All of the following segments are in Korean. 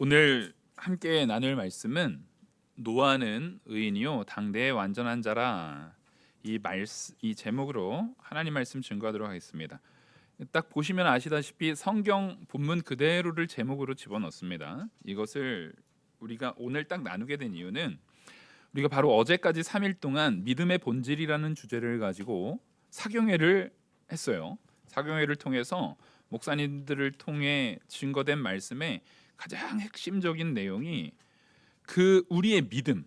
오늘 함께 나눌 말씀은 노아는 의인이요 당대의 완전한 자라. 이 제목으로 하나님 말씀 증거하도록 하겠습니다. 딱 보시면 아시다시피 성경 본문 그대로를 제목으로 집어넣습니다. 이것을 우리가 오늘 딱 나누게 된 이유는 우리가 바로 어제까지 3일 동안 믿음의 본질이라는 주제를 가지고 사경회를 했어요. 사경회를 통해서 목사님들을 통해 증거된 말씀에 가장 핵심적인 내용이 그 우리의 믿음,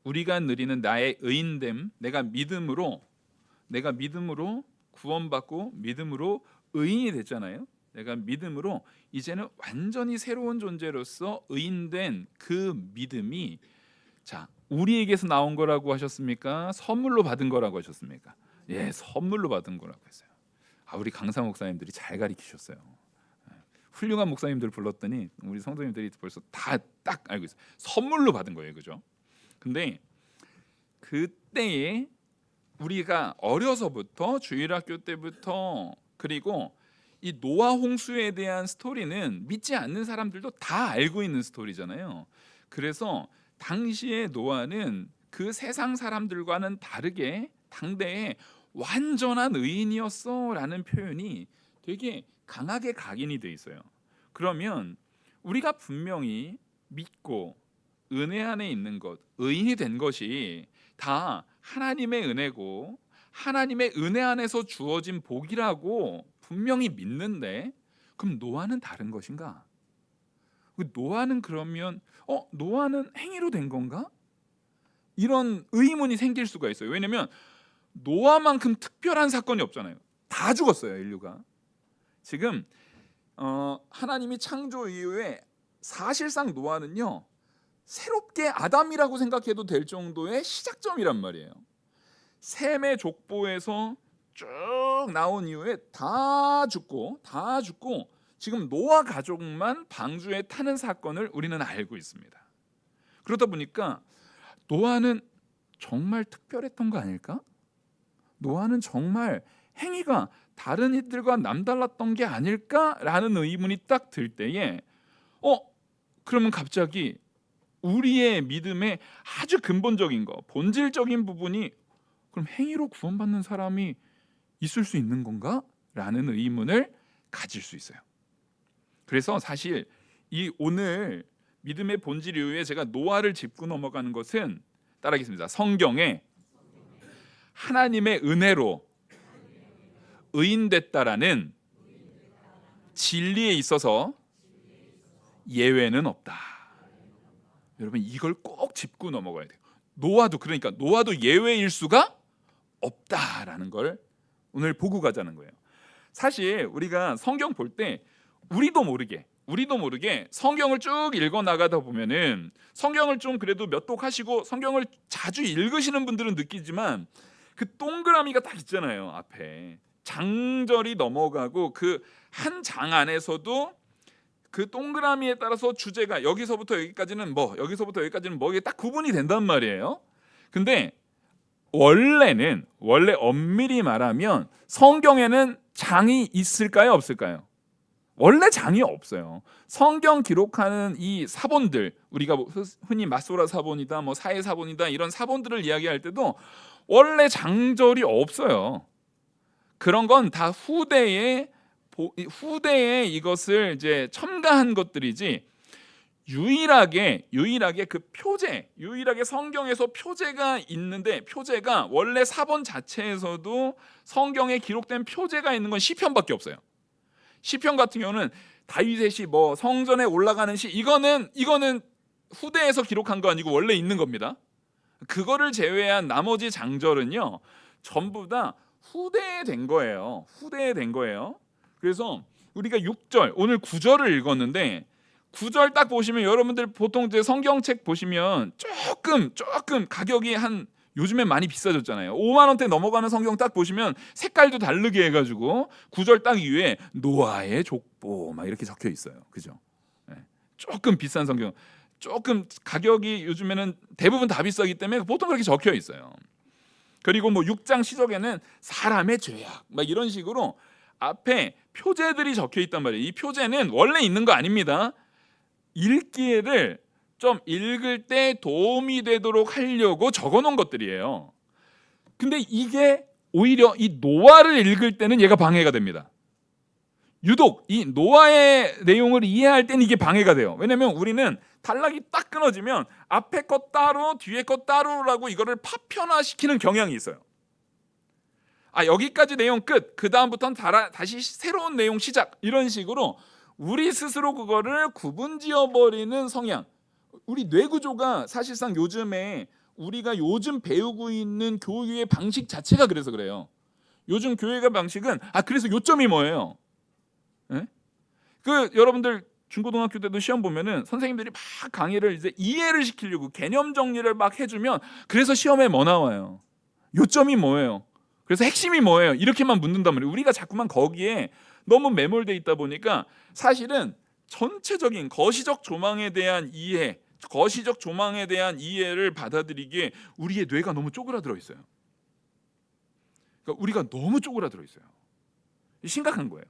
우리가 누리는 나의 의인됨, 내가 믿음으로 구원받고 믿음으로 의인이 됐잖아요. 내가 믿음으로 이제는 완전히 새로운 존재로서 의인된 그 믿음이 우리에게서 나온 거라고 하셨습니까? 선물로 받은 거라고 하셨습니까? 예, 선물로 받은 거라고 했어요. 우리 강사 목사님들이 잘 가르치셨어요. 훌륭한 목사님들 불렀더니 우리 성도님들이 벌써 다 딱 알고 있어요. 선물로 받은 거예요, 그죠? 근데 그때에 우리가 어려서부터 주일학교 때부터 그리고 이 노아 홍수에 대한 스토리는 믿지 않는 사람들도 다 알고 있는 스토리잖아요. 그래서 당시의 노아는 그 세상 사람들과는 다르게 당대에 완전한 의인이었어라는 표현이 되게 강하게 각인이 돼 있어요. 그러면 우리가 분명히 믿고 은혜 안에 있는 것, 의인이 된 것이 다 하나님의 은혜고 하나님의 은혜 안에서 주어진 복이라고 분명히 믿는데, 그럼 노아는 다른 것인가? 노아는 그러면 노아는 행위로 된 건가? 이런 의문이 생길 수가 있어요. 왜냐하면 노아만큼 특별한 사건이 없잖아요. 다 죽었어요, 인류가. 지금 하나님이 창조 이후에 사실상 노아는요 새롭게 아담이라고 생각해도 될 정도의 시작점이란 말이에요. 셈의 족보에서 쭉 나온 이후에 다 죽고 지금 노아 가족만 방주에 타는 사건을 우리는 알고 있습니다. 그러다 보니까 노아는 정말 특별했던 거 아닐까? 노아는 정말 행위가 다른 이들과 남달랐던 게 아닐까라는 의문이 딱 들 때에 그러면 갑자기 우리의 믿음의 아주 근본적인 거, 본질적인 부분이 그럼 행위로 구원받는 사람이 있을 수 있는 건가? 라는 의문을 가질 수 있어요. 그래서 사실 이 오늘 믿음의 본질 이후에 제가 노아를 짚고 넘어가는 것은 따라하겠습니다. 성경에 하나님의 은혜로 의인됐다라는 진리에 있어서 예외는 없다. 여러분 이걸 꼭 짚고 넘어가야 돼요. 노아도 예외일 수가 없다라는 걸 오늘 보고 가자는 거예요. 사실 우리가 성경 볼 때 우리도 모르게 성경을 쭉 읽어 나가다 보면은 성경을 좀 그래도 몇 독하시고 성경을 자주 읽으시는 분들은 느끼지만 그 동그라미가 딱 있잖아요. 앞에 장절이 넘어가고 그 한 장 안에서도 그 동그라미에 따라서 주제가 여기서부터 여기까지는 이게 딱 구분이 된단 말이에요. 근데 원래 엄밀히 말하면 성경에는 장이 있을까요, 없을까요? 원래 장이 없어요. 성경 기록하는 이 사본들, 우리가 흔히 마소라 사본이다, 사해 사본이다 이런 사본들을 이야기할 때도 원래 장절이 없어요. 그런 건 다 후대에 이것을 이제 첨가한 것들이지, 유일하게 그 유일하게 성경에서 표제가 있는데, 표제가 원래 사본 자체에서도 성경에 기록된 표제가 있는 건 시편밖에 없어요. 시편 같은 경우는 다윗의 시, 성전에 올라가는 시, 이거는 후대에서 기록한 거 아니고 원래 있는 겁니다. 그거를 제외한 나머지 장절은요 전부 다 후대에 된 거예요. 그래서 우리가 6절, 오늘 9절을 읽었는데 9절 딱 보시면 여러분들 보통 이제 성경책 보시면 조금 가격이 요즘에 많이 비싸졌잖아요. 5만 원대 넘어가는 성경 딱 보시면 색깔도 다르게 해가지고 9절 딱 위에 노아의 족보 막 이렇게 적혀 있어요. 그죠? 조금 비싼 성경, 조금 가격이 요즘에는 대부분 다 비싸기 때문에 보통 그렇게 적혀 있어요. 그리고 6장 시작에는 사람의 죄악 막 이런 식으로 앞에 표제들이 적혀 있단 말이에요. 이 표제는 원래 있는 거 아닙니다. 읽기를 좀 읽을 때 도움이 되도록 하려고 적어놓은 것들이에요. 근데 이게 오히려 이 노아를 읽을 때는 얘가 방해가 됩니다. 유독 이 노아의 내용을 이해할 때는 이게 방해가 돼요. 왜냐면 우리는 단락이 딱 끊어지면 앞에 것 따로 뒤에 것 따로라고 이거를 파편화시키는 경향이 있어요. 여기까지 내용 끝, 그 다음부터는 다시 새로운 내용 시작, 이런 식으로 우리 스스로 그거를 구분지어버리는 성향. 우리 뇌구조가 사실상 요즘에 우리가 요즘 배우고 있는 교육의 방식 자체가 그래서 그래요. 요즘 교육의 방식은 그래서 요점이 뭐예요? 네? 여러분들 중고등학교 때도 시험 보면은 선생님들이 막 강의를 이제 이해를 시키려고 개념 정리를 막 해주면 그래서 시험에 뭐 나와요? 요점이 뭐예요? 그래서 핵심이 뭐예요? 이렇게만 묻는단 말이에요. 우리가 자꾸만 거기에 너무 매몰돼 있다 보니까 사실은 전체적인 거시적 조망에 대한 이해, 거시적 조망에 대한 이해를 받아들이기에 우리의 뇌가 너무 쪼그라들어 있어요. 그러니까 우리가 너무 쪼그라들어 있어요. 심각한 거예요.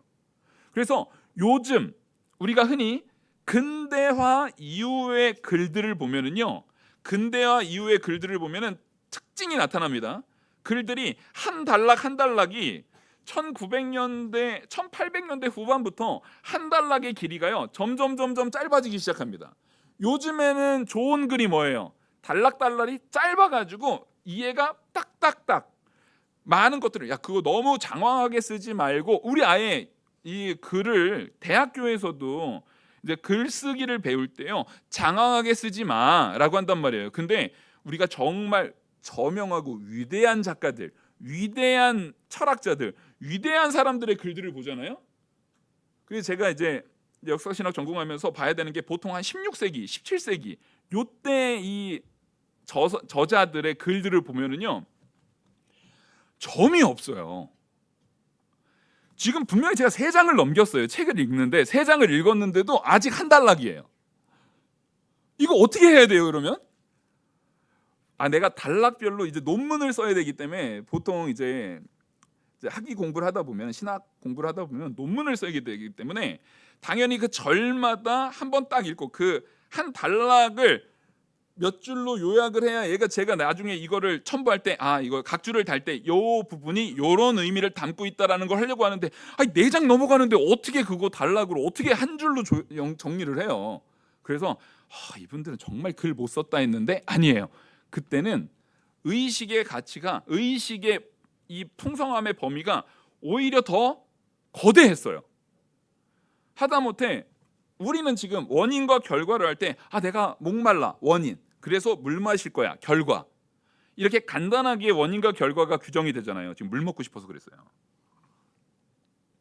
그래서 요즘 우리가 흔히 근대화 이후의 글들을 보면은요, 근대화 이후의 글들을 보면은 특징이 나타납니다. 글들이 한 단락 한 단락이 1900년대, 1800년대 후반부터 한 단락의 길이가요 점점 짧아지기 시작합니다. 요즘에는 좋은 글이 뭐예요? 단락이 짧아가지고 이해가 딱딱딱 많은 것들을 그거 너무 장황하게 쓰지 말고, 우리 아예 이 글을 대학교에서도 이제 글쓰기를 배울 때요 장황하게 쓰지 마라고 한단 말이에요. 근데 우리가 정말 저명하고 위대한 작가들, 위대한 철학자들, 위대한 사람들의 글들을 보잖아요. 그래서 제가 이제 역사신학 전공하면서 봐야 되는 게 보통 한 16세기, 17세기 요때 이 저자들의 글들을 보면은요 점이 없어요. 지금 분명히 제가 3장을 넘겼어요. 책을 읽는데 3장을 읽었는데도 아직 한 단락이에요. 이거 어떻게 해야 돼요, 그러면? 내가 단락별로 이제 논문을 써야 되기 때문에 보통 이제 학위 공부를 하다 보면, 신학 공부를 하다 보면 논문을 써야 되기 때문에 당연히 그 절마다 한 번 딱 읽고 그 한 단락을 몇 줄로 요약을 해야 제가 나중에 이거를 첨부할 때 이거 각주를 달 때 요 부분이 요런 의미를 담고 있다라는 걸 하려고 하는데 4장 넘어가는데 어떻게 그거 단락으로 어떻게 한 줄로 정리를 해요. 그래서 이분들은 정말 글 못 썼다 했는데 아니에요. 그때는 의식의 가치가, 의식의 이 풍성함의 범위가 오히려 더 거대했어요. 하다못해 우리는 지금 원인과 결과를 할 때 내가 목말라, 원인, 그래서 물 마실 거야, 결과, 이렇게 간단하게 원인과 결과가 규정이 되잖아요. 지금 물 먹고 싶어서 그랬어요.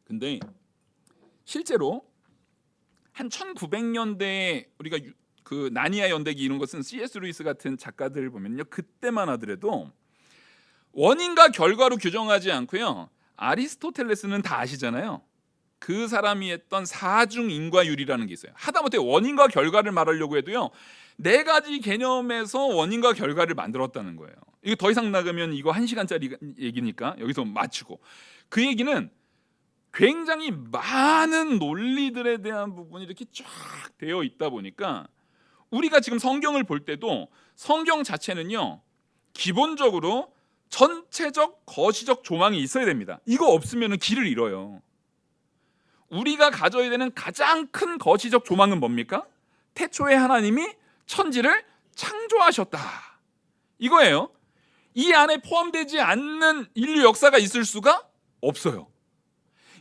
근데 실제로 한 1900년대 우리가 그 나니아 연대기 이런 것은 C.S. 루이스 같은 작가들을 보면요, 그때만 하더라도 원인과 결과로 규정하지 않고요, 아리스토텔레스는 다 아시잖아요. 그 사람이 했던 사중인과율이라는 게 있어요. 하다못해 원인과 결과를 말하려고 해도요 4가지 개념에서 원인과 결과를 만들었다는 거예요. 이거 더 이상 나가면 이거 1시간짜리 얘기니까 여기서 마치고, 그 얘기는 굉장히 많은 논리들에 대한 부분이 이렇게 쫙 되어 있다 보니까 우리가 지금 성경을 볼 때도 성경 자체는요 기본적으로 전체적 거시적 조망이 있어야 됩니다. 이거 없으면 길을 잃어요. 우리가 가져야 되는 가장 큰 거시적 조망은 뭡니까? 태초에 하나님이 천지를 창조하셨다, 이거예요. 이 안에 포함되지 않는 인류 역사가 있을 수가 없어요.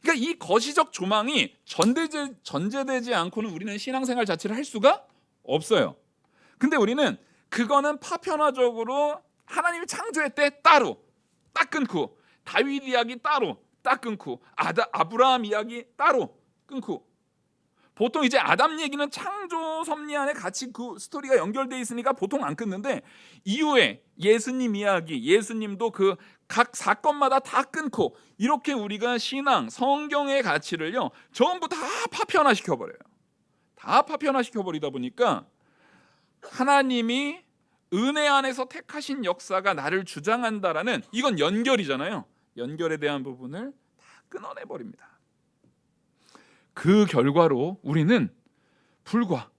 그러니까 이 거시적 조망이 전제되지 않고는 우리는 신앙생활 자체를 할 수가 없어요. 근데 우리는 그거는 파편화적으로 하나님이 창조했대 따로 딱 끊고, 다윗 이야기 따로 딱 끊고, 아브라함 이야기 따로 끊고, 보통 이제 아담 얘기는 창조 섭리 안에 같이 그 스토리가 연결돼 있으니까 보통 안 끊는데, 이후에 예수님 이야기, 예수님도 그 각 사건마다 다 끊고, 이렇게 우리가 신앙, 성경의 가치를요 전부 다 파편화시켜 버려요. 다 파편화시켜 버리다 보니까 하나님이 은혜 안에서 택하신 역사가 나를 주장한다라는, 이건 연결이잖아요. 연결에 대한 부분을 다 끊어내 버립니다. 그 결과로 우리는 불과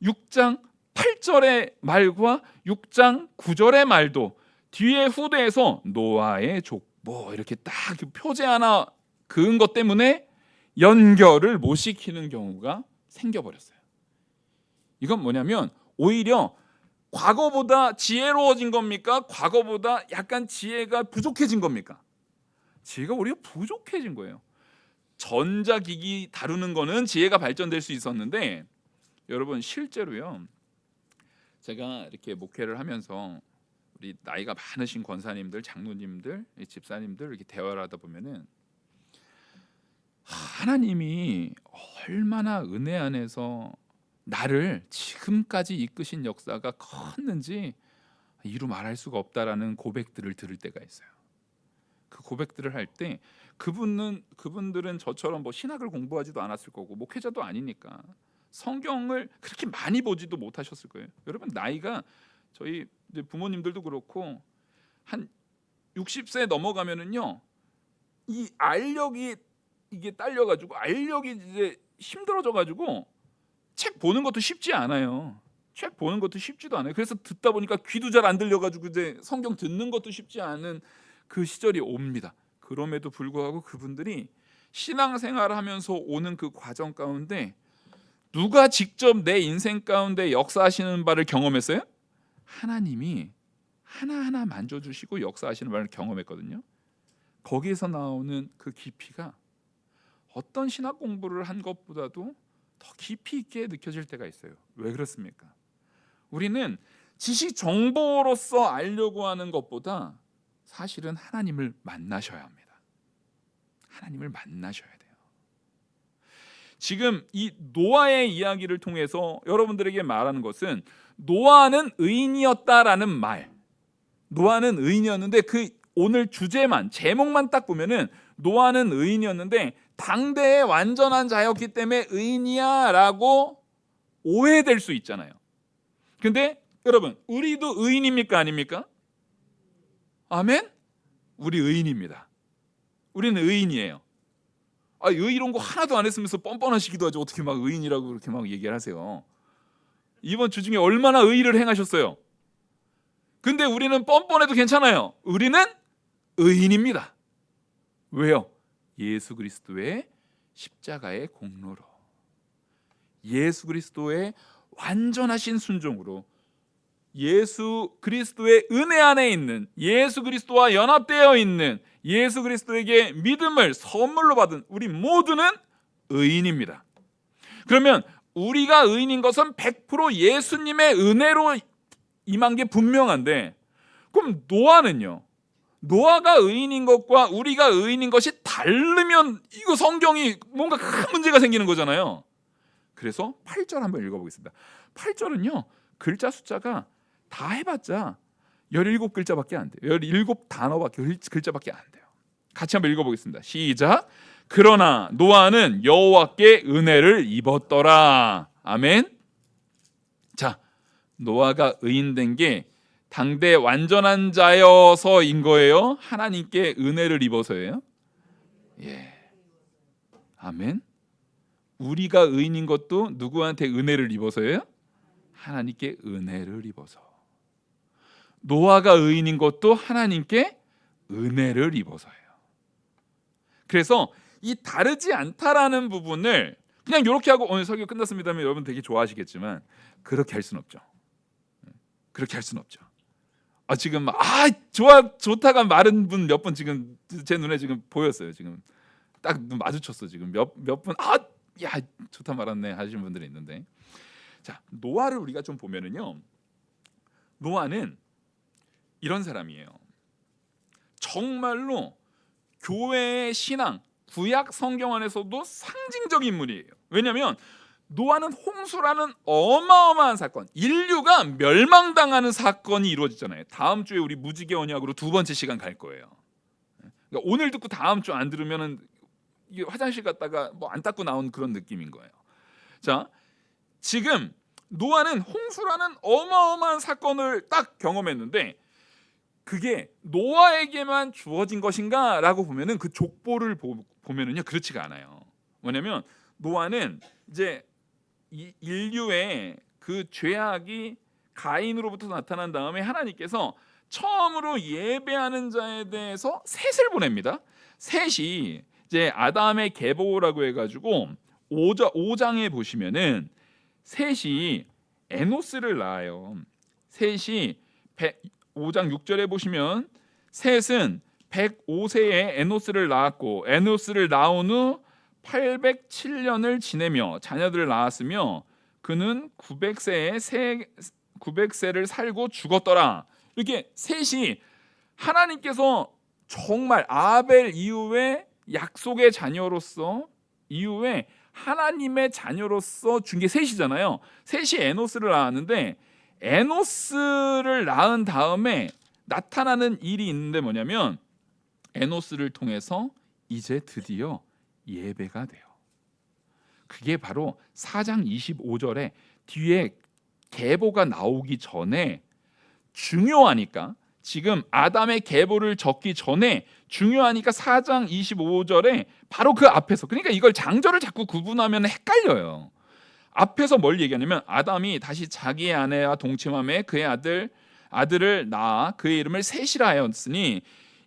6장 8절의 말과 6장 9절의 말도 뒤에 후대에서 노아의 족보 이렇게 딱 표제 하나 그은 것 때문에 연결을 못 시키는 경우가 생겨버렸어요. 이건 뭐냐면 오히려 과거보다 지혜로워진 겁니까? 과거보다 약간 지혜가 부족해진 겁니까? 지혜가 오히려 부족해진 거예요. 전자기기 다루는 거는 지혜가 발전될 수 있었는데 여러분 실제로요. 제가 이렇게 목회를 하면서 우리 나이가 많으신 권사님들, 장로님들, 집사님들 이렇게 대화를 하다 보면은 하나님이 얼마나 은혜 안에서 나를 지금까지 이끄신 역사가 컸는지 이루 말할 수가 없다라는 고백들을 들을 때가 있어요. 그 고백들을 할 때 그분들은 저처럼 뭐 신학을 공부하지도 않았을 거고 목회자도 아니니까 성경을 그렇게 많이 보지도 못하셨을 거예요. 여러분 나이가 저희 이제 부모님들도 그렇고 한 60세 넘어가면은요 이 알력이 이게 딸려가지고 알력이 이제 힘들어져가지고 책 보는 것도 쉽지 않아요. 책 보는 것도 쉽지도 않아요. 그래서 듣다 보니까 귀도 잘 안 들려가지고 이제 성경 듣는 것도 쉽지 않은 그 시절이 옵니다. 그럼에도 불구하고 그분들이 신앙생활을 하면서 오는 그 과정 가운데 누가 직접 내 인생 가운데 역사하시는 바를 경험했어요? 하나님이 하나하나 만져주시고 역사하시는 바를 경험했거든요. 거기에서 나오는 그 깊이가 어떤 신학 공부를 한 것보다도 더 깊이 있게 느껴질 때가 있어요. 왜 그렇습니까? 우리는 지식 정보로서 알려고 하는 것보다 사실은 하나님을 만나셔야 합니다. 하나님을 만나셔야 돼요. 지금 이 노아의 이야기를 통해서 여러분들에게 말하는 것은 노아는 의인이었다라는 말. 노아는 의인이었는데 그 오늘 주제만 제목만 딱 보면은 노아는 의인이었는데 당대의 완전한 자였기 때문에 의인이야라고 오해될 수 있잖아요. 근데 여러분 우리도 의인입니까 아닙니까? 아멘? 우리 의인입니다. 우리는 의인이에요. 의로운 거 하나도 안 했으면서 뻔뻔하시기도 하죠. 어떻게 막 의인이라고 그렇게 막 얘기를 하세요. 이번 주 중에 얼마나 의의를 행하셨어요. 근데 우리는 뻔뻔해도 괜찮아요. 우리는 의인입니다. 왜요? 예수 그리스도의 십자가의 공로로, 예수 그리스도의 완전하신 순종으로, 예수 그리스도의 은혜 안에 있는, 예수 그리스도와 연합되어 있는, 예수 그리스도에게 믿음을 선물로 받은 우리 모두는 의인입니다. 그러면 우리가 의인인 것은 100% 예수님의 은혜로 임한 게 분명한데, 그럼 노아는요? 노아가 의인인 것과 우리가 의인인 것이 다르면 이거 성경이 뭔가 큰 문제가 생기는 거잖아요. 그래서 8절 한번 읽어보겠습니다. 8절은요 글자 숫자가 다 해봤자 17글자밖에 안 돼요. 17단어밖에 글자밖에 안 돼요. 같이 한번 읽어보겠습니다. 시작. 그러나 노아는 여호와께 은혜를 입었더라. 아멘. 자, 노아가 의인된 게 당대 완전한 자여서인 거예요? 하나님께 은혜를 입어서예요? 예. 아멘. 우리가 의인인 것도 누구한테 은혜를 입어서예요? 하나님께 은혜를 입어서. 노아가 의인인 것도 하나님께 은혜를 입어서예요. 그래서 이 다르지 않다라는 부분을 그냥 이렇게 하고 오늘 설교 끝났습니다면 여러분 되게 좋아하시겠지만 그렇게 할 수는 없죠. 그렇게 할 수는 없죠. 지금 좋다가 마른 분 몇 분 지금 제 눈에 지금 보였어요. 지금 딱 눈 마주쳤어. 지금 몇 분 좋다 말았네 하시는 분들이 있는데, 자 노아를 우리가 좀 보면은요, 노아는 이런 사람이에요. 정말로 교회의 신앙 구약 성경 안에서도 상징적인 인물이에요. 왜냐하면 노아는 홍수라는 어마어마한 사건, 인류가 멸망당하는 사건이 이루어지잖아요. 다음 주에 우리 무지개 언약으로 2번째 시간 갈 거예요. 그러니까 오늘 듣고 다음 주 안 들으면은 화장실 갔다가 뭐 안 닦고 나온 그런 느낌인 거예요. 자, 지금 노아는 홍수라는 어마어마한 사건을 딱 경험했는데 그게 노아에게만 주어진 것인가라고 보면은 그 족보를 보면은요 그렇지가 않아요. 뭐냐면 노아는 이제 이 인류의 그 죄악이 가인으로부터 나타난 다음에 하나님께서 처음으로 예배하는 자에 대해서 셋을 보냅니다. 셋이 이제 아담의 계보라고 해가지고 5장에 보시면은 셋이 에노스를 낳아요. 셋이 5장 6절에 보시면 셋은 105세에 에노스를 낳았고 에노스를 낳은 후 807년을 지내며 자녀들을 낳았으며 그는 900세를 살고 죽었더라. 이렇게 셋이 하나님께서 정말 아벨 이후에 약속의 자녀로서 이후에 하나님의 자녀로서 준 게 셋이잖아요. 셋이 에노스를 낳았는데 에노스를 낳은 다음에 나타나는 일이 있는데 뭐냐면 에노스를 통해서 이제 드디어 예배가 돼요. 그게 바로 4장 25절에 뒤에 계보가 나오기 전에 중요하니까 지금 아담의 계보를 적기 전에 중요하니까 4장 25절에 바로 그 앞에서 그러니까 이걸 장절을 자꾸 구분하면 헷갈려요. 앞에서 뭘 얘기하냐면 아담이 다시 자기의 아내와 동침함에 그의 아들을 낳아 그의 이름을 셋이라 하였으니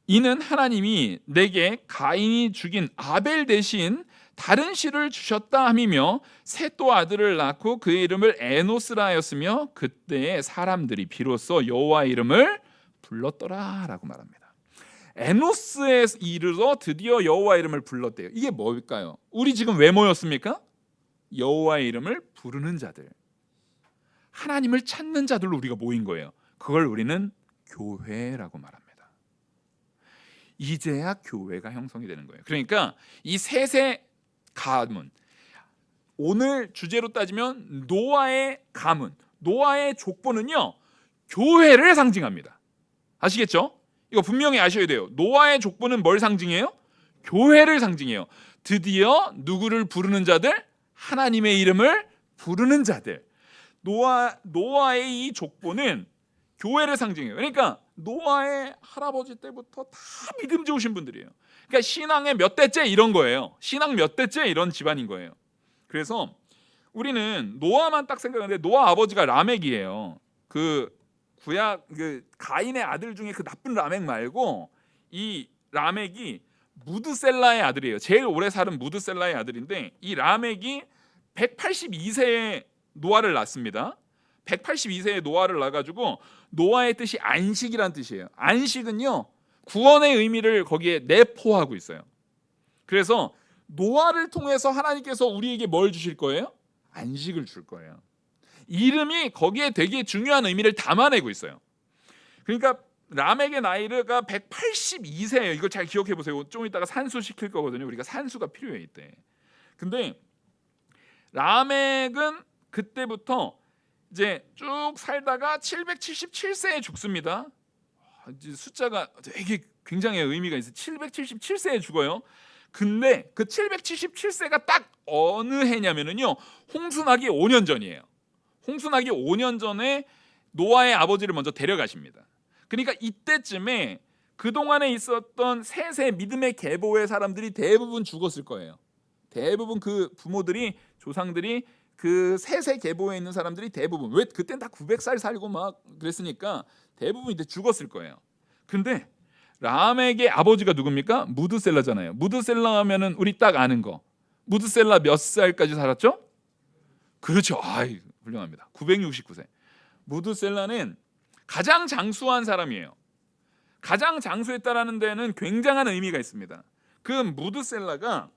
이는 하나님이 내게 가인이 죽인 아벨 대신 다른 씨를 주셨다 함이며 셋 또 아들을 낳고 그의 이름을 에노스라 하였으며 그때의 사람들이 비로소 여호와의 이름을 불렀더라라고 말합니다. 에노스에 이르러 드디어 여호와의 이름을 불렀대요. 이게 뭘까요? 우리 지금 왜 모였습니까? 여호와의 이름을 부르는 자들, 하나님을 찾는 자들로 우리가 모인 거예요. 그걸 우리는 교회라고 말합니다. 이제야 교회가 형성이 되는 거예요. 그러니까 이 셋의 가문, 오늘 주제로 따지면 노아의 가문, 노아의 족보는요 교회를 상징합니다. 아시겠죠? 이거 분명히 아셔야 돼요. 노아의 족보는 뭘 상징해요? 교회를 상징해요. 드디어 누구를 부르는 자들? 하나님의 이름을 부르는 자들. 노아의 이 족보는 교회를 상징해요. 그러니까 노아의 할아버지 때부터 다 믿음 좋으신 분들이에요. 그러니까 신앙의 몇 대째 이런 거예요. 신앙 몇 대째 이런 집안인 거예요. 그래서 우리는 노아만 딱 생각하는데 노아 아버지가 라멕이에요. 그 가인의 아들 중에 그 나쁜 라멕 말고 이 라멕이 무드셀라의 아들이에요. 제일 오래 살은 무드셀라의 아들인데 이 라멕이 182세에 노아를 낳습니다. 182세에 노아를 낳아가지고 노아의 뜻이 안식이란 뜻이에요. 안식은요 구원의 의미를 거기에 내포하고 있어요. 그래서 노아를 통해서 하나님께서 우리에게 뭘 주실 거예요? 안식을 줄 거예요. 이름이 거기에 되게 중요한 의미를 담아내고 있어요. 그러니까 라멕의 나이가 182세예요. 이걸 잘 기억해 보세요. 좀 이따가 산수 시킬 거거든요. 우리가 산수가 필요해 이때. 근데 라멕은 그때부터 이제 쭉 살다가 777세에 죽습니다. 숫자가 되게 굉장히 의미가 있어요. 777세에 죽어요. 근데 그 777세가 딱 어느 해냐면은요. 홍수나기 5년 전이에요. 홍수나기 5년 전에 노아의 아버지를 먼저 데려가십니다. 그러니까 이때쯤에 그동안에 있었던 셋의 믿음의 계보의 사람들이 대부분 죽었을 거예요. 대부분 그 부모들이 조상들이 그 셋의 계보에 있는 사람들이 대부분 왜 그땐 다 900살 살고 막 그랬으니까 대부분 이때 죽었을 거예요. 근데 라멕의 아버지가 누굽니까? 무드셀라잖아요. 무드셀라 하면은 우리 딱 아는 거. 무드셀라 몇 살까지 살았죠? 그렇죠. 아이, 훌륭합니다. 969세. 무드셀라는 가장 장수한 사람이에요. 가장 장수했다라는 데는 굉장한 의미가 있습니다. 그 무드셀라가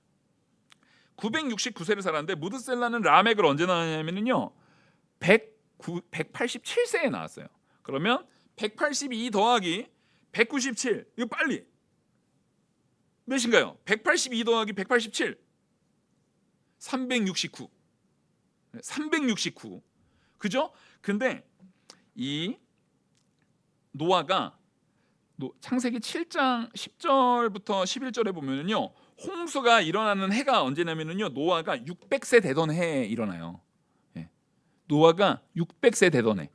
969세를 살았는데 무드셀라는 라멕을 언제 낳았냐면요 187세에 낳았어요. 그러면 182 더하기 197 이거 빨리 몇인가요? 182 더하기 187 369 369 그죠? 근데 이 노아가 창세기 7장 10절부터 11절에 보면은요 홍수가 일어나는 해가 언제냐면은요 노아가 600세 되던 해에 일어나요. 예. 노아가 600세 되던 해.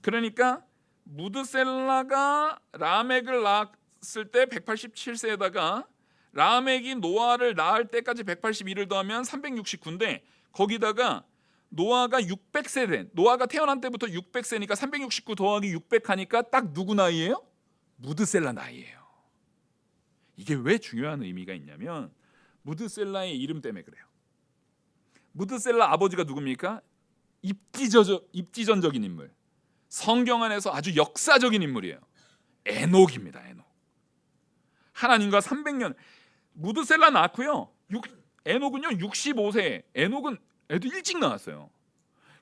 그러니까 무드셀라가 라멕을 낳았을 때 187세에다가 라멕이 노아를 낳을 때까지 182를 더하면 369인데 거기다가 노아가 600세대, 노아가 태어난 때부터 600세니까 369 더하기 600 하니까 딱 누구 나이예요? 무드셀라 나이예요. 이게 왜 중요한 의미가 있냐면 무드셀라의 이름 때문에 그래요. 무드셀라 아버지가 누굽니까? 입지전적인 인물, 성경 안에서 아주 역사적인 인물이에요. 에녹입니다. 에녹. 하나님과 300년. 무드셀라 낳고요. 에녹은요 65세. 에녹은 애도 일찍 나왔어요.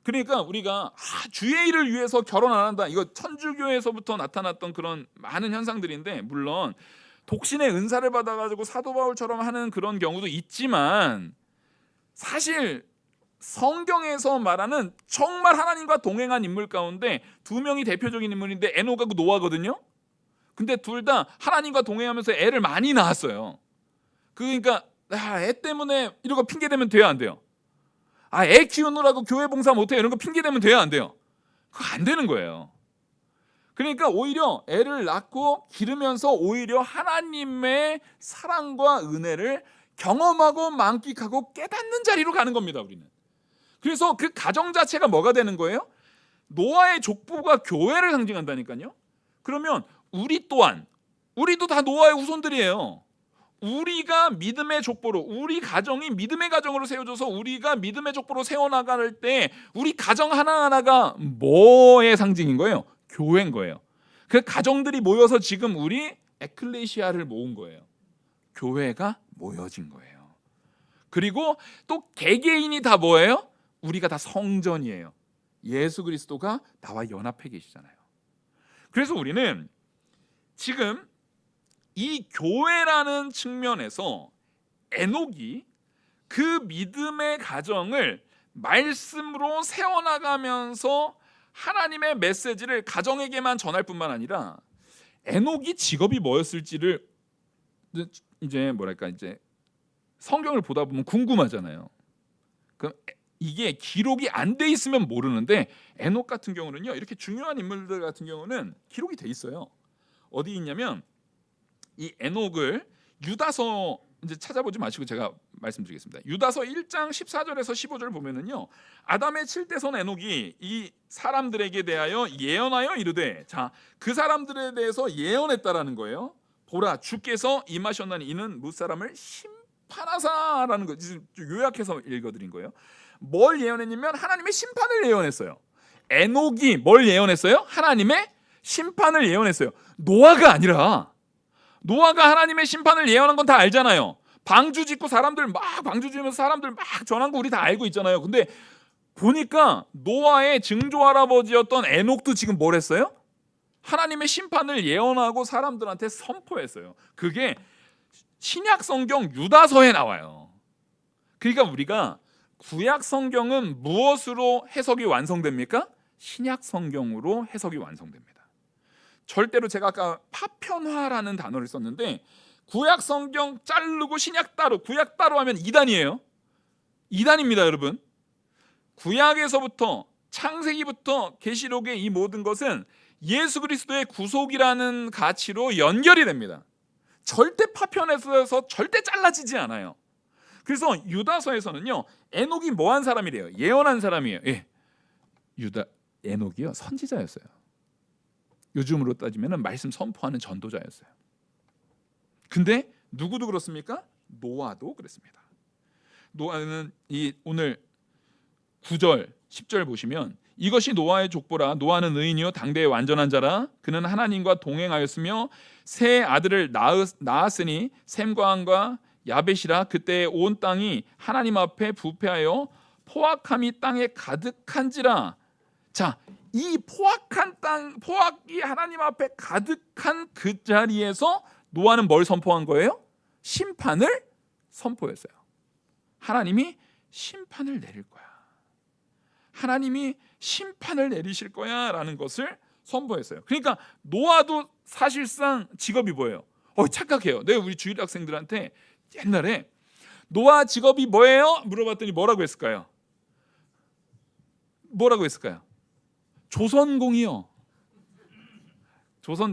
그러니까 우리가 주의 일을 위해서 결혼 안 한다, 이거 천주교에서부터 나타났던 그런 많은 현상들인데, 물론 독신의 은사를 받아가지고 사도 바울처럼 하는 그런 경우도 있지만, 사실 성경에서 말하는 정말 하나님과 동행한 인물 가운데 두 명이 대표적인 인물인데 에녹하고 노아거든요. 근데 둘 다 하나님과 동행하면서 애를 많이 낳았어요. 그러니까 애 때문에 이런 거 핑계 대면 돼요, 안 돼요? 애 키우느라고 교회 봉사 못해요, 이런 거 핑계 대면 돼요, 안 돼요? 그거 안 되는 거예요. 그러니까 오히려 애를 낳고 기르면서 오히려 하나님의 사랑과 은혜를 경험하고 만끽하고 깨닫는 자리로 가는 겁니다, 우리는. 그래서 그 가정 자체가 뭐가 되는 거예요? 노아의 족보가 교회를 상징한다니까요. 그러면 우리 또한, 우리도 다 노아의 후손들이에요. 우리가 믿음의 족보로, 우리 가정이 믿음의 가정으로 세워져서 우리가 믿음의 족보로 세워나갈 때 우리 가정 하나하나가 뭐의 상징인 거예요? 교회인 거예요. 그 가정들이 모여서 지금 우리 에클레시아를 모은 거예요. 교회가 모여진 거예요. 그리고 또 개개인이 다 뭐예요? 우리가 다 성전이에요. 예수 그리스도가 나와 연합해 계시잖아요. 그래서 우리는 지금 이 교회라는 측면에서 에녹이 그 믿음의 가정을 말씀으로 세워나가면서 하나님의 메시지를 가정에게만 전할 뿐만 아니라, 에녹이 직업이 뭐였을지를 이제 성경을 보다 보면 궁금하잖아요. 그럼 이게 기록이 안 돼 있으면 모르는데, 에녹 같은 경우는요, 이렇게 중요한 인물들 같은 경우는 기록이 돼 있어요. 어디 있냐면 이 에녹을 유다서, 이제 찾아보지 마시고 제가 말씀드리겠습니다. 유다서 1장 14절에서 15절 보면은요, 아담의 7대손 에녹이 이 사람들에게 대하여 예언하여 이르되, 자, 그 사람들에 대해서 예언했다라는 거예요. 보라, 주께서 임하셨나니 이는 무사람을 심판하사라는 거, 요약해서 읽어드린 거예요. 뭘 예언했냐면 하나님의 심판을 예언했어요. 에녹이 뭘 예언했어요? 하나님의 심판을 예언했어요. 노아가 아니라. 노아가 하나님의 심판을 예언한 건 다 알잖아요. 방주 짓고 사람들 막 방주 지으면서 사람들 막 전한 거 우리 다 알고 있잖아요. 근데 보니까 노아의 증조 할아버지였던 에녹도 지금 뭘 했어요? 하나님의 심판을 예언하고 사람들한테 선포했어요. 그게 신약 성경 유다서에 나와요. 그러니까 우리가 구약 성경은 무엇으로 해석이 완성됩니까? 신약 성경으로 해석이 완성됩니다. 절대로, 제가 아까 파편화라는 단어를 썼는데, 구약 성경 자르고 신약 따로, 구약 따로 하면 이단이에요. 이단입니다, 여러분. 구약에서부터 창세기부터 계시록의 이 모든 것은 예수 그리스도의 구속이라는 가치로 연결이 됩니다. 절대 파편에서 절대 잘라지지 않아요. 그래서 유다서에서는요, 에녹이 뭐한 사람이래요? 예언한 사람이에요. 예. 에녹이요, 선지자였어요. 요즘으로 따지면 말씀 선포하는 전도자였어요. 근데 누구도 그렇습니까? 노아도 그랬습니다. 노아는 이 오늘 9절 10절 보시면, 이것이 노아의 족보라. 노아는 의인이요 당대의 완전한 자라. 그는 하나님과 동행하였으며 세 아들을 낳았으니 셈과 함과 야벳이라. 그때 온 땅이 하나님 앞에 부패하여 포악함이 땅에 가득한지라. 자, 이 포악한 땅, 포악이 하나님 앞에 가득한 그 자리에서 노아는 뭘 선포한 거예요? 심판을 선포했어요. 하나님이 심판을 내릴 거야. 하나님이 심판을 내리실 거야 라는 것을 선포했어요. 그러니까 노아도 사실상 직업이 뭐예요? 착각해요. 내가 우리 주일 학생들한테 옛날에 노아 직업이 뭐예요? 물어봤더니 뭐라고 했을까요? 조선공이요.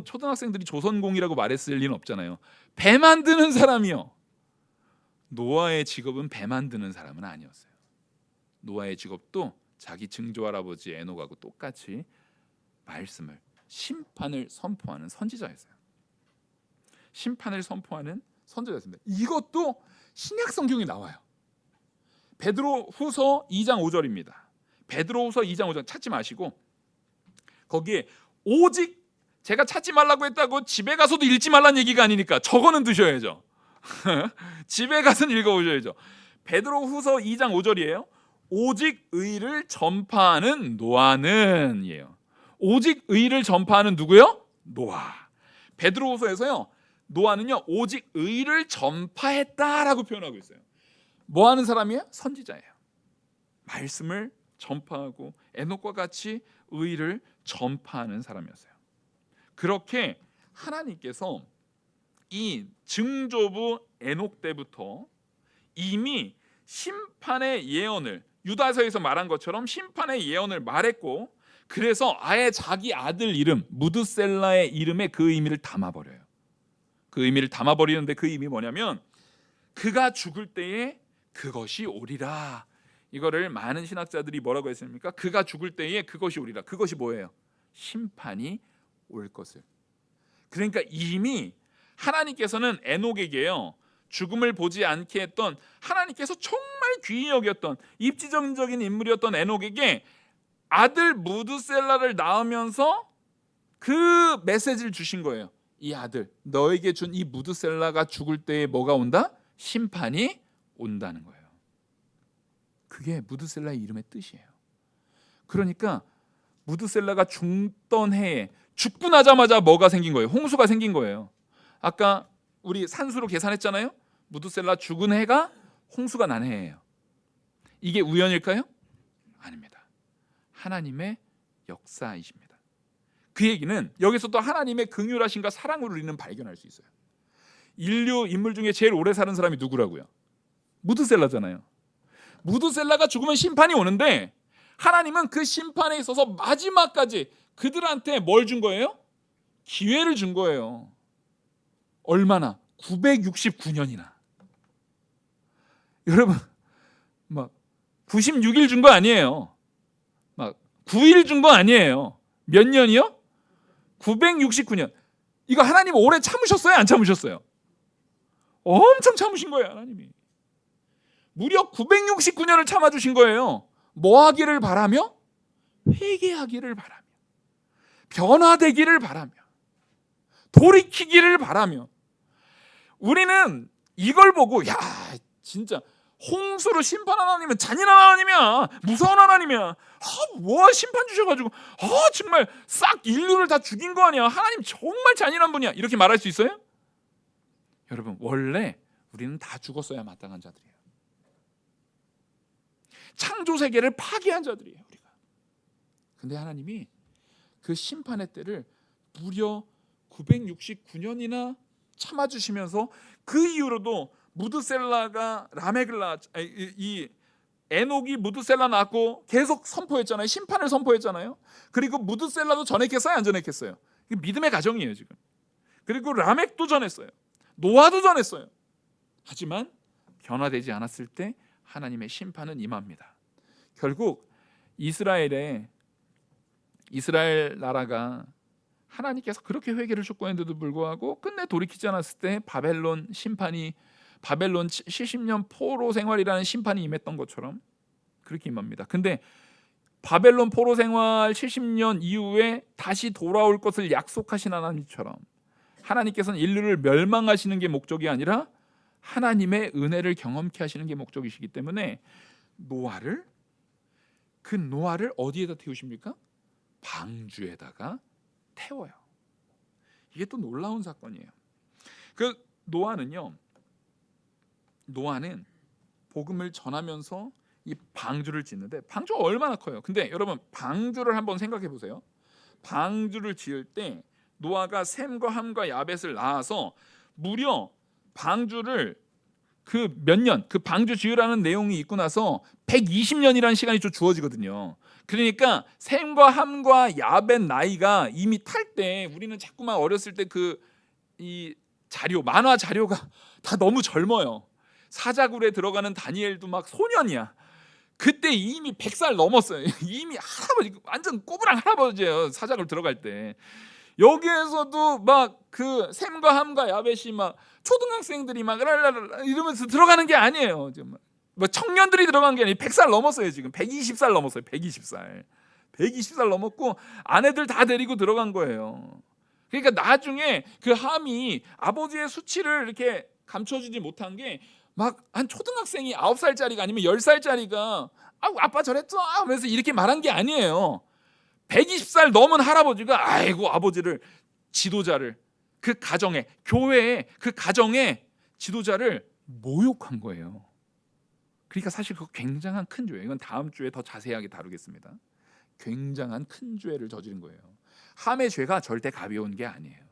초등학생들이 조선공이라고 말했을 리는 없잖아요. 배 만드는 사람이요. 노아의 직업은 배 만드는 사람은 아니었어요. 노아의 직업도 자기 증조할아버지 에녹하고 똑같이 말씀을, 심판을 선포하는 선지자였어요. 심판을 선포하는 선지자였습니다. 이것도 신약 성경에 나와요. 베드로후서 2장 5절입니다. 베드로후서 2장 5절 찾지 마시고 거기에 오직 제가 찾지 말라고 했다고 집에 가서도 읽지 말라는 얘기가 아니니까 저거는 드셔야죠. 집에 가서는 읽어보셔야죠. 베드로후서 2장 5절이에요. 오직 의를 전파하는 노아는 이에요. 오직 의를 전파하는 누구요? 노아. 베드로후서에서요, 노아는요 오직 의를 전파했다라고 표현하고 있어요. 뭐 하는 사람이에요? 선지자예요. 말씀을 전파하고 에녹과 같이 의를 전파하는 사람이었어요. 그렇게 하나님께서 이 증조부 에녹 때부터 이미 심판의 예언을, 유다서에서 말한 것처럼 심판의 예언을 말했고, 그래서 아예 자기 아들 이름 무드셀라의 이름에 그 의미를 담아버려요. 그 의미를 담아버리는데 그 의미 뭐냐면 그가 죽을 때에 그것이 오리라. 이거를 많은 신학자들이 뭐라고 했습니까? 그가 죽을 때에 그것이 오리라. 그것이 뭐예요? 심판이 올 것을. 그러니까 이미 하나님께서는 에녹에게요 죽음을 보지 않게 했던, 하나님께서 정말 귀히 여겼던 입지전적인 인물이었던 에녹에게 아들 무드셀라를 낳으면서 그 메시지를 주신 거예요. 이 아들, 너에게 준 이 무드셀라가 죽을 때에 뭐가 온다? 심판이 온다는 거예요. 그게 무드셀라의 이름의 뜻이에요. 그러니까 무드셀라가 죽던 해에 죽고 나자마자 뭐가 생긴 거예요? 홍수가 생긴 거예요. 아까 우리 산수로 계산했잖아요. 무드셀라 죽은 해가 홍수가 난 해예요. 이게 우연일까요? 아닙니다. 하나님의 역사이십니다. 그 얘기는 여기서 또 하나님의 긍휼하심과 사랑을 우리는 발견할 수 있어요. 인류 인물 중에 제일 오래 사는 사람이 누구라고요? 무드셀라잖아요. 무드셀라가 죽으면 심판이 오는데 하나님은 그 심판에 있어서 마지막까지 그들한테 뭘 준 거예요? 기회를 준 거예요. 얼마나? 969년이나. 여러분, 막 96일 준 거 아니에요. 막 9일 준 거 아니에요. 몇 년이요? 969년. 이거 하나님 오래 참으셨어요? 안 참으셨어요? 엄청 참으신 거예요, 하나님이. 무려 969년을 참아주신 거예요. 뭐 하기를 바라며? 회개하기를 바라며, 변화되기를 바라며, 돌이키기를 바라며. 우리는 이걸 보고 야 진짜 홍수로 심판하는 하나님은 잔인한 하나님이야, 무서운 하나님이야, 뭐 심판 주셔가지고 정말 싹 인류를 다 죽인 거 아니야, 하나님 정말 잔인한 분이야, 이렇게 말할 수 있어요? 여러분, 원래 우리는 다 죽었어야 마땅한 자들이에요. 창조 세계를 파괴한 자들이에요, 우리가. 근데 하나님이 그 심판의 때를 무려 969년이나 참아주시면서 그 이후로도 무드셀라가 라멕을 이 에녹이 무드셀라 낳고 계속 선포했잖아요. 심판을 선포했잖아요. 그리고 무드셀라도 전했겠어요, 안 전했겠어요? 믿음의 가정이에요 지금. 그리고 라멕도 전했어요. 노아도 전했어요. 하지만 변화되지 않았을 때 하나님의 심판은 임합니다. 결국 이스라엘 나라가 하나님께서 그렇게 회개를 촉구했는데도 불구하고 끝내 돌이키지 않았을 때 바벨론 70년 포로 생활이라는 심판이 임했던 것처럼 그렇게 임합니다. 근데 바벨론 포로 생활 70년 이후에 다시 돌아올 것을 약속하신 하나님처럼 하나님께서는 인류를 멸망하시는 게 목적이 아니라 하나님의 은혜를 경험케 하시는 게 목적이시기 때문에 노아를 어디에다 태우십니까? 방주에다가 태워요. 이게 또 놀라운 사건이에요. 그 노아는 복음을 전하면서 이 방주를 짓는데, 방주가 얼마나 커요? 근데 여러분, 방주를 한번 생각해 보세요. 방주를 지을 때 노아가 셈과 함과 야벳을 낳아서 무려 방주를 그 몇 년, 그 방주 지으라는 내용이 있고 나서 120년이라는 시간이 좀 주어지거든요. 그러니까 셈과 함과 야벳 나이가 이미 탈 때, 우리는 자꾸만 어렸을 때 이 자료, 만화 자료가 다 너무 젊어요. 사자굴에 들어가는 다니엘도 막 소년이야. 그때 이미 100살 넘었어요. 이미 할아버지, 완전 꼬부랑 할아버지예요. 사jak을 들어갈 때. 여기에서도 막 그 샘과 함과 야벳이 막 초등학생들이 막 랄랄랄 이러면서 들어가는 게 아니에요. 지금 뭐 청년들이 들어간 게 아니에요. 100살 넘었어요. 지금 120살 넘었어요. 120살 넘었고 아내들 다 데리고 들어간 거예요. 그러니까 나중에 그 함이 아버지의 수치를 이렇게 감춰주지 못한 게 막 한 초등학생이 9살짜리가 아니면 10살짜리가 아빠 저랬죠 하면서 이렇게 말한 게 아니에요. 120살 넘은 할아버지가 아이고 아버지를, 지도자를, 그 가정의, 교회의 그 가정의 지도자를 모욕한 거예요. 그러니까 사실 그거 굉장한 큰 죄예요. 이건 다음 주에 더 자세하게 다루겠습니다. 굉장한 큰 죄를 저지른 거예요. 함의 죄가 절대 가벼운 게 아니에요.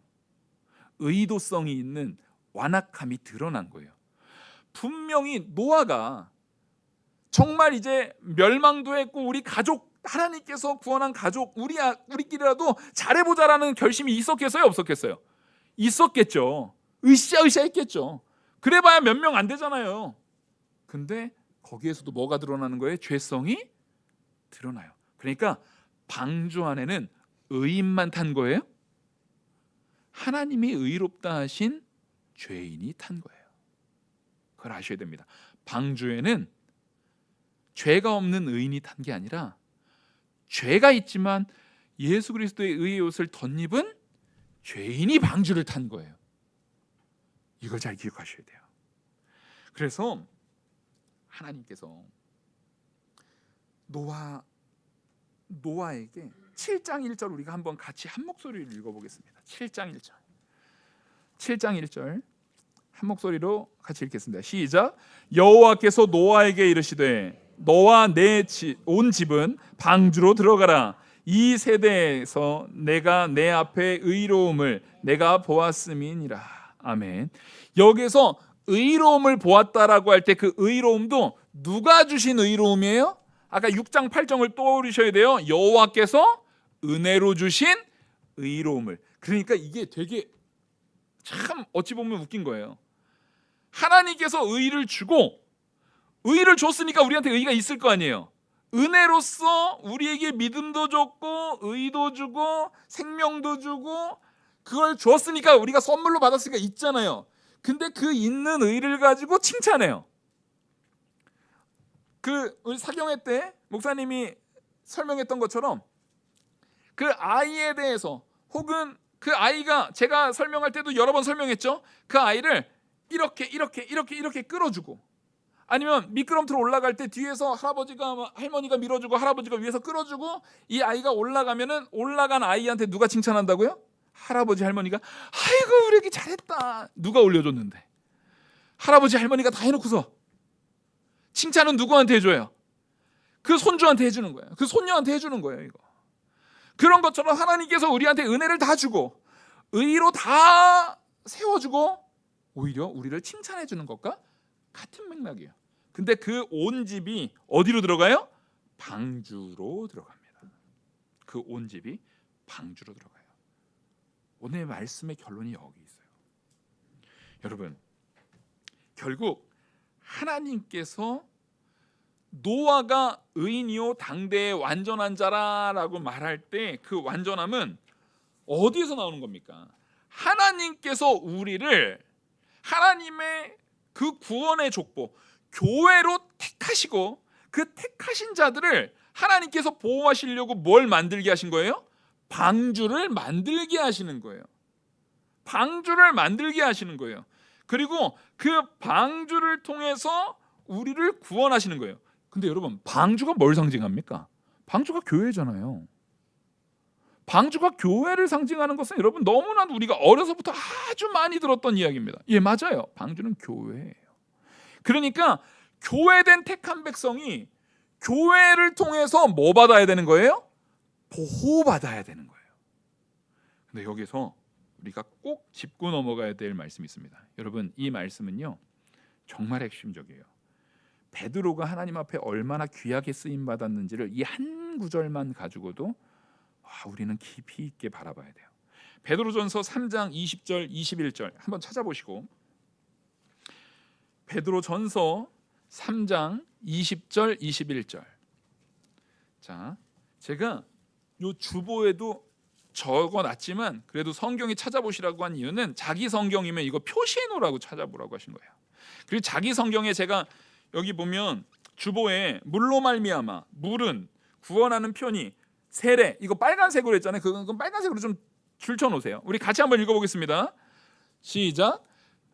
의도성이 있는 완악함이 드러난 거예요. 분명히 노아가 정말 이제 멸망도 했고 우리 가족, 하나님께서 구원한 가족 우리끼리라도 잘해보자라는 결심이 있었겠어요, 없었겠어요? 있었겠죠. 으쌰으쌰 했겠죠. 그래봐야 몇 명 안 되잖아요. 근데 거기에서도 뭐가 드러나는 거예요? 죄성이 드러나요. 그러니까 방주 안에는 의인만 탄 거예요? 하나님이 의롭다 하신 죄인이 탄 거예요. 그걸 아셔야 됩니다. 방주에는 죄가 없는 의인이 탄 게 아니라 죄가 있지만 예수 그리스도의 의의 옷을 덧입은 죄인이 방주를 탄 거예요. 이걸 잘 기억하셔야 돼요. 그래서 하나님께서 노아에게 7장 1절 우리가 한번 같이 한 목소리로 읽어보겠습니다. 7장 1절 한 목소리로 같이 읽겠습니다. 시작. 여호와께서 노아에게 이르시되 너와 내 온 집은 방주로 들어가라. 이 세대에서 내가 내 앞에 의로움을 내가 보았음이니라. 아멘. 여기서 의로움을 보았다라고 할 때 그 의로움도 누가 주신 의로움이에요? 아까 6장 8절을 떠올리셔야 돼요. 여호와께서 은혜로 주신 의로움을. 그러니까 이게 되게 참 어찌 보면 웃긴 거예요. 하나님께서 의를 주고 의를 줬으니까 우리한테 의가 있을 거 아니에요. 은혜로서 우리에게 믿음도 줬고 의도 주고 생명도 주고 그걸 줬으니까 우리가 선물로 받았으니까 있잖아요. 근데 그 있는 의를 가지고 칭찬해요. 그 우리 사경회 때 목사님이 설명했던 것처럼 그 아이에 대해서 혹은 그 아이가 제가 설명할 때도 여러 번 설명했죠. 그 아이를 이렇게 끌어주고 아니면 미끄럼틀 올라갈 때 뒤에서 할머니가 밀어주고 할아버지가 위에서 끌어주고 이 아이가 올라가면은 올라간 아이한테 누가 칭찬한다고요? 할아버지 할머니가 아이고 우리 애기 잘했다. 누가 올려줬는데? 할아버지 할머니가 다 해놓고서 칭찬은 누구한테 해줘요? 그 손주한테 해주는 거예요. 그 손녀한테 해주는 거예요. 이거 그런 것처럼 하나님께서 우리한테 은혜를 다 주고 의로 다 세워주고 오히려 우리를 칭찬해 주는 것과 같은 맥락이에요. 근데 그 온 집이 어디로 들어가요? 방주로 들어갑니다. 그 온 집이 방주로 들어가요. 오늘 말씀의 결론이 여기 있어요. 여러분, 결국 하나님께서 노아가 의인이요 당대의 완전한 자라라고 말할 때 그 완전함은 어디에서 나오는 겁니까? 하나님께서 우리를 하나님의 그 구원의 족보 교회로 택하시고 그 택하신 자들을 하나님께서 보호하시려고 뭘 만들게 하신 거예요? 방주를 만들게 하시는 거예요. 방주를 만들게 하시는 거예요. 그리고 그 방주를 통해서 우리를 구원하시는 거예요. 근데 여러분, 방주가 뭘 상징합니까? 방주가 교회잖아요. 방주가 교회를 상징하는 것은 여러분 너무나도 우리가 어려서부터 아주 많이 들었던 이야기입니다. 예, 맞아요. 방주는 교회예요. 그러니까 교회된 택한 백성이 교회를 통해서 뭐 받아야 되는 거예요? 보호받아야 되는 거예요. 근데 여기서 우리가 꼭 짚고 넘어가야 될 말씀이 있습니다. 여러분, 이 말씀은요 정말 핵심적이에요. 베드로가 하나님 앞에 얼마나 귀하게 쓰임 받았는지를 이 한 구절만 가지고도 우리는 깊이 있게 바라봐야 돼요. 베드로전서 3장 20절 21절 한번 찾아보시고, 베드로전서 3장 20절, 21절. 자, 제가 요 주보에도 적어놨지만 그래도 성경에 찾아보시라고 한 이유는 자기 성경이면 이거 표시해 놓으라고 찾아보라고 하신 거예요. 그리고 자기 성경에 제가 여기 보면 주보에 물로 말미암아, 물은 구원하는 편이 세례, 이거 빨간색으로 했잖아요. 그건 빨간색으로 좀 줄쳐 놓으세요. 우리 같이 한번 읽어보겠습니다. 시작.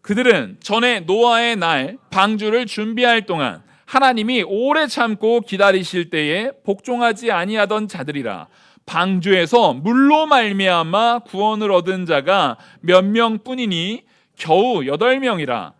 그들은 전에 노아의 날 방주를 준비할 동안 하나님이 오래 참고 기다리실 때에 복종하지 아니하던 자들이라. 방주에서 물로 말미암아 구원을 얻은 자가 몇 명뿐이니 겨우 8명이라.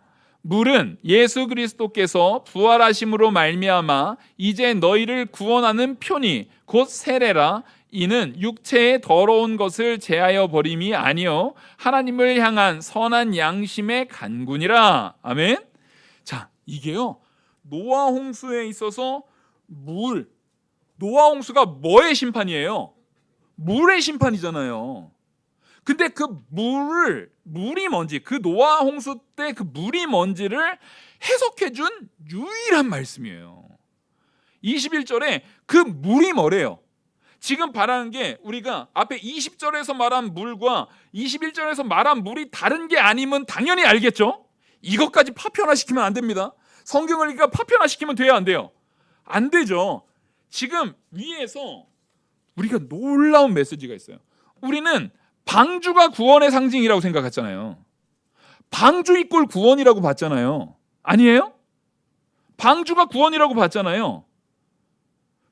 물은 예수 그리스도께서 부활하심으로 말미암아 이제 너희를 구원하는 표니 곧 세례라. 이는 육체의 더러운 것을 제하여 버림이 아니요 하나님을 향한 선한 양심의 간군이라. 아멘. 자, 이게요 노아 홍수에 있어서 노아 홍수가 뭐의 심판이에요? 물의 심판이잖아요. 근데 그 물이 뭔지, 그 노아 홍수 때 그 물이 뭔지를 해석해준 유일한 말씀이에요. 21절에 그 물이 뭐래요? 지금 말하는 게 우리가 앞에 20절에서 말한 물과 21절에서 말한 물이 다른 게 아니면 당연히 알겠죠? 이것까지 파편화시키면 안 됩니다. 성경을 그러니까 파편화시키면 돼요, 안 돼요? 안 되죠. 지금 위에서 우리가 놀라운 메시지가 있어요. 우리는 방주가 구원의 상징이라고 생각했잖아요. 방주 이꼴 구원이라고 봤잖아요. 아니에요? 방주가 구원이라고 봤잖아요.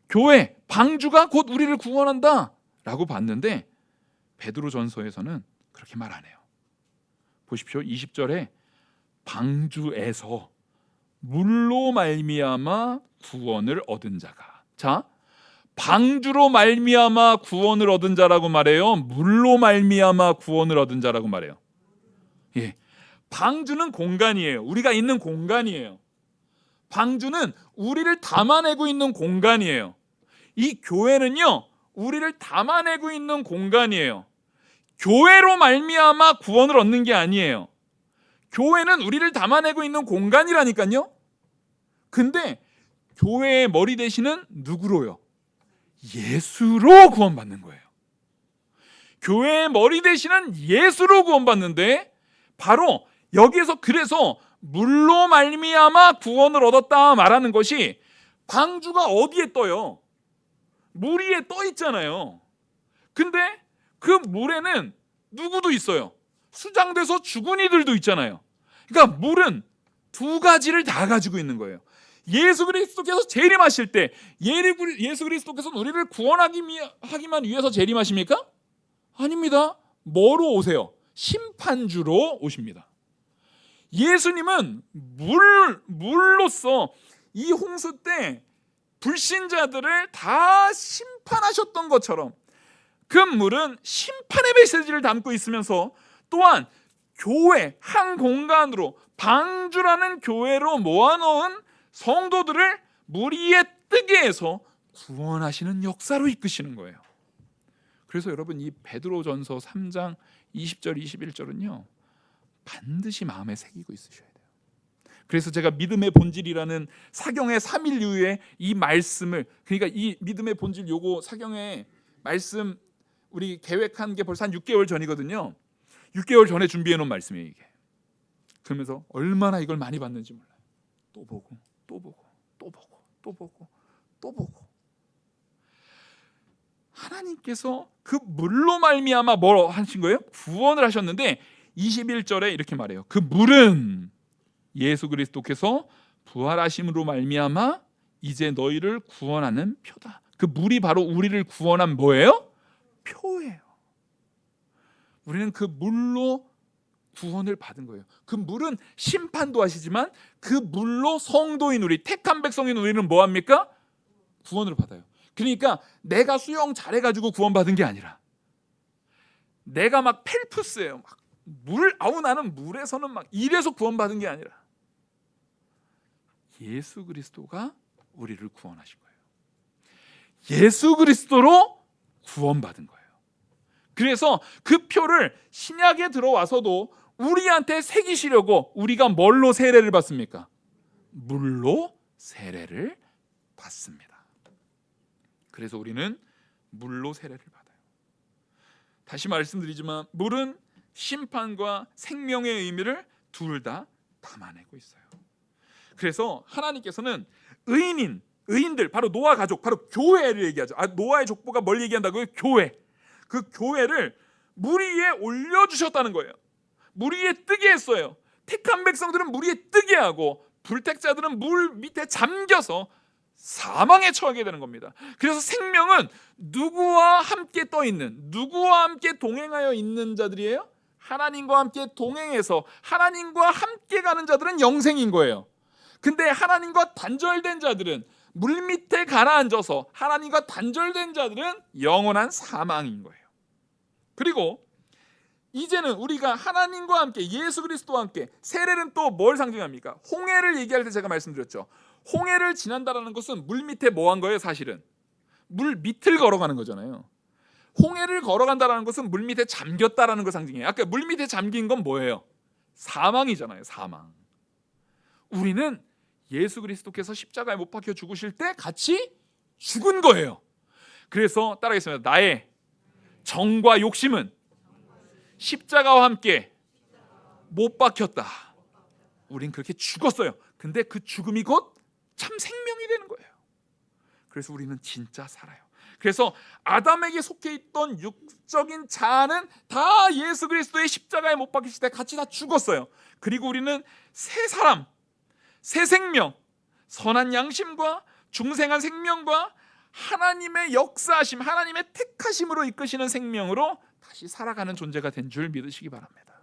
교회, 방주가 곧 우리를 구원한다 라고 봤는데 베드로전서에서는 그렇게 말 안 해요. 보십시오. 20절에 방주에서 물로 말미암아 구원을 얻은 자가. 자, 방주로 말미암아 구원을 얻은 자라고 말해요? 물로 말미암아 구원을 얻은 자라고 말해요? 예, 방주는 공간이에요. 우리가 있는 공간이에요. 방주는 우리를 담아내고 있는 공간이에요. 이 교회는요 우리를 담아내고 있는 공간이에요. 교회로 말미암아 구원을 얻는 게 아니에요. 교회는 우리를 담아내고 있는 공간이라니까요. 근데 교회의 머리 대신은 누구로요? 예수로 구원받는 거예요. 교회의 머리 대신은 예수로 구원받는데 바로 여기에서 그래서 물로 말미암아 구원을 얻었다 말하는 것이 방주가 어디에 떠요? 물 위에 떠 있잖아요. 근데 그 물에는 누구도 있어요. 수장돼서 죽은 이들도 있잖아요. 그러니까 물은 두 가지를 다 가지고 있는 거예요. 예수 그리스도께서 재림하실 때 예수 그리스도께서는 우리를 구원하기만 위해서 재림하십니까? 아닙니다. 뭐로 오세요? 심판주로 오십니다. 예수님은 물로서 이 홍수 때 불신자들을 다 심판하셨던 것처럼 그 물은 심판의 메시지를 담고 있으면서 또한 교회 한 공간으로 방주라는 교회로 모아놓은 성도들을 물 위에 뜨게 해서 구원하시는 역사로 이끄시는 거예요. 그래서 여러분 이 베드로전서 3장 20절 21절은요 반드시 마음에 새기고 있으셔야 돼요. 그래서 제가 믿음의 본질이라는 사경의 3일 이후에 이 말씀을, 그러니까 이 믿음의 본질 요거 사경의 말씀 우리 계획한 게 벌써 한 6개월 전이거든요. 6개월 전에 준비해 놓은 말씀이에요 이게. 그러면서 얼마나 이걸 많이 봤는지 몰라요. 또 보고 또 보고 또 보고 또 보고 또 보고. 하나님께서 그 물로 말미암아 뭐 하신 거예요? 구원을 하셨는데 21절에 이렇게 말해요. 그 물은 예수 그리스도께서 부활하심으로 말미암아 이제 너희를 구원하는 표다. 그 물이 바로 우리를 구원한 뭐예요? 표예요. 우리는 그 물로 구원을 받은 거예요. 그 물은 심판도 하시지만 그 물로 성도인 우리, 택한 백성인 우리는 뭐합니까? 구원을 받아요. 그러니까 내가 수영 잘해가지고 구원받은 게 아니라 내가 막 펠프스예요. 막 나는 물에서는 막 이래서 구원받은 게 아니라 예수 그리스도가 우리를 구원하신 거예요. 예수 그리스도로 구원받은 거예요. 그래서 그 표를 신약에 들어와서도 우리한테 새기시려고 우리가 뭘로 세례를 받습니까? 물로 세례를 받습니다. 그래서 우리는 물로 세례를 받아요. 다시 말씀드리지만 물은 심판과 생명의 의미를 둘 다 담아내고 있어요. 그래서 하나님께서는 의인들, 바로 노아 가족, 바로 교회를 얘기하죠. 노아의 족보가 뭘 얘기한다고요? 교회. 그 교회를 물 위에 올려주셨다는 거예요. 물 위에 뜨게 했어요. 택한 백성들은 물 위에 뜨게 하고 불택자들은 물 밑에 잠겨서 사망에 처하게 되는 겁니다. 그래서 생명은 누구와 함께 떠 있는, 누구와 함께 동행하여 있는 자들이에요? 하나님과 함께 동행해서 하나님과 함께 가는 자들은 영생인 거예요. 근데 하나님과 단절된 자들은, 물 밑에 가라앉아서 하나님과 단절된 자들은 영원한 사망인 거예요. 그리고 이제는 우리가 하나님과 함께, 예수 그리스도와 함께, 세례는 또 뭘 상징합니까? 홍해를 얘기할 때 제가 말씀드렸죠. 홍해를 지난다라는 것은 물 밑에 뭐 한 거예요? 사실은 물 밑을 걸어가는 거잖아요. 홍해를 걸어간다라는 것은 물 밑에 잠겼다라는 걸 상징해요. 아까 물 밑에 잠긴 건 뭐예요? 사망이잖아요. 사망. 우리는 예수 그리스도께서 십자가에 못 박혀 죽으실 때 같이 죽은 거예요. 그래서 따라하겠습니다. 나의 정과 욕심은 십자가와 함께 못 박혔다. 우린 그렇게 죽었어요. 근데 그 죽음이 곧 참 생명이 되는 거예요. 그래서 우리는 진짜 살아요. 그래서 아담에게 속해 있던 육적인 자아는 다 예수 그리스도의 십자가에 못 박히실 때 같이 다 죽었어요. 그리고 우리는 새 사람, 새 생명, 선한 양심과 중생한 생명과 하나님의 역사하심, 하나님의 택하심으로 이끄시는 생명으로 다시 살아가는 존재가 된 줄 믿으시기 바랍니다.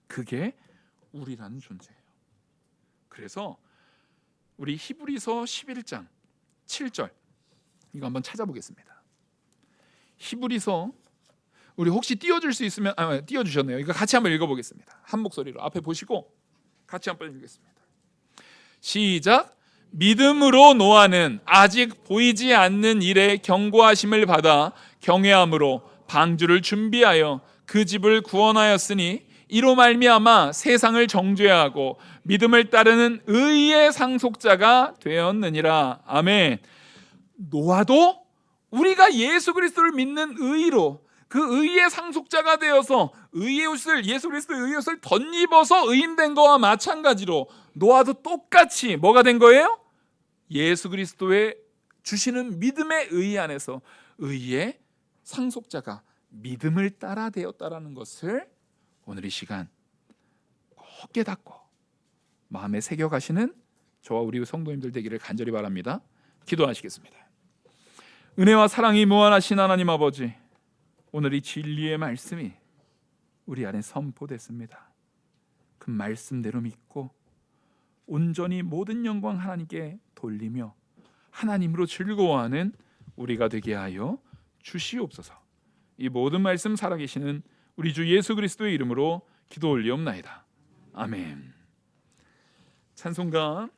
그게 우리라는 존재예요. 그래서 우리 히브리서 11장 7절 이거 한번 찾아보겠습니다. 히브리서, 우리 혹시 띄워줄 수 있으면, 띄워주셨네요. 이거 같이 한번 읽어보겠습니다. 한 목소리로 앞에 보시고 같이 한번 읽겠습니다. 시작. 믿음으로 노아는 아직 보이지 않는 일에 경고하심을 받아 경외함으로 방주를 준비하여 그 집을 구원하였으니 이로 말미암아 세상을 정죄하고 믿음을 따르는 의의 상속자가 되었느니라. 아멘. 노아도 우리가 예수 그리스도를 믿는 의로 그 의의 상속자가 되어서 의의 옷을, 예수 그리스도의 의의 옷을 덧입어서 의인된 거와 마찬가지로 노아도 똑같이 뭐가 된 거예요? 예수 그리스도의 주시는 믿음의 의 안에서 의의 상속자가 믿음을 따라 되었다라는 것을 오늘 이 시간 꼭 깨닫고 마음에 새겨가시는 저와 우리 성도님들 되기를 간절히 바랍니다. 기도하시겠습니다. 은혜와 사랑이 무한하신 하나님 아버지, 오늘 이 진리의 말씀이 우리 안에 선포됐습니다. 그 말씀대로 믿고 온전히 모든 영광 하나님께 돌리며 하나님으로 즐거워하는 우리가 되게 하여 주시옵소서. 이 모든 말씀 살아계시는 우리 주 예수 그리스도의 이름으로 기도 올리옵나이다. 아멘. 찬송가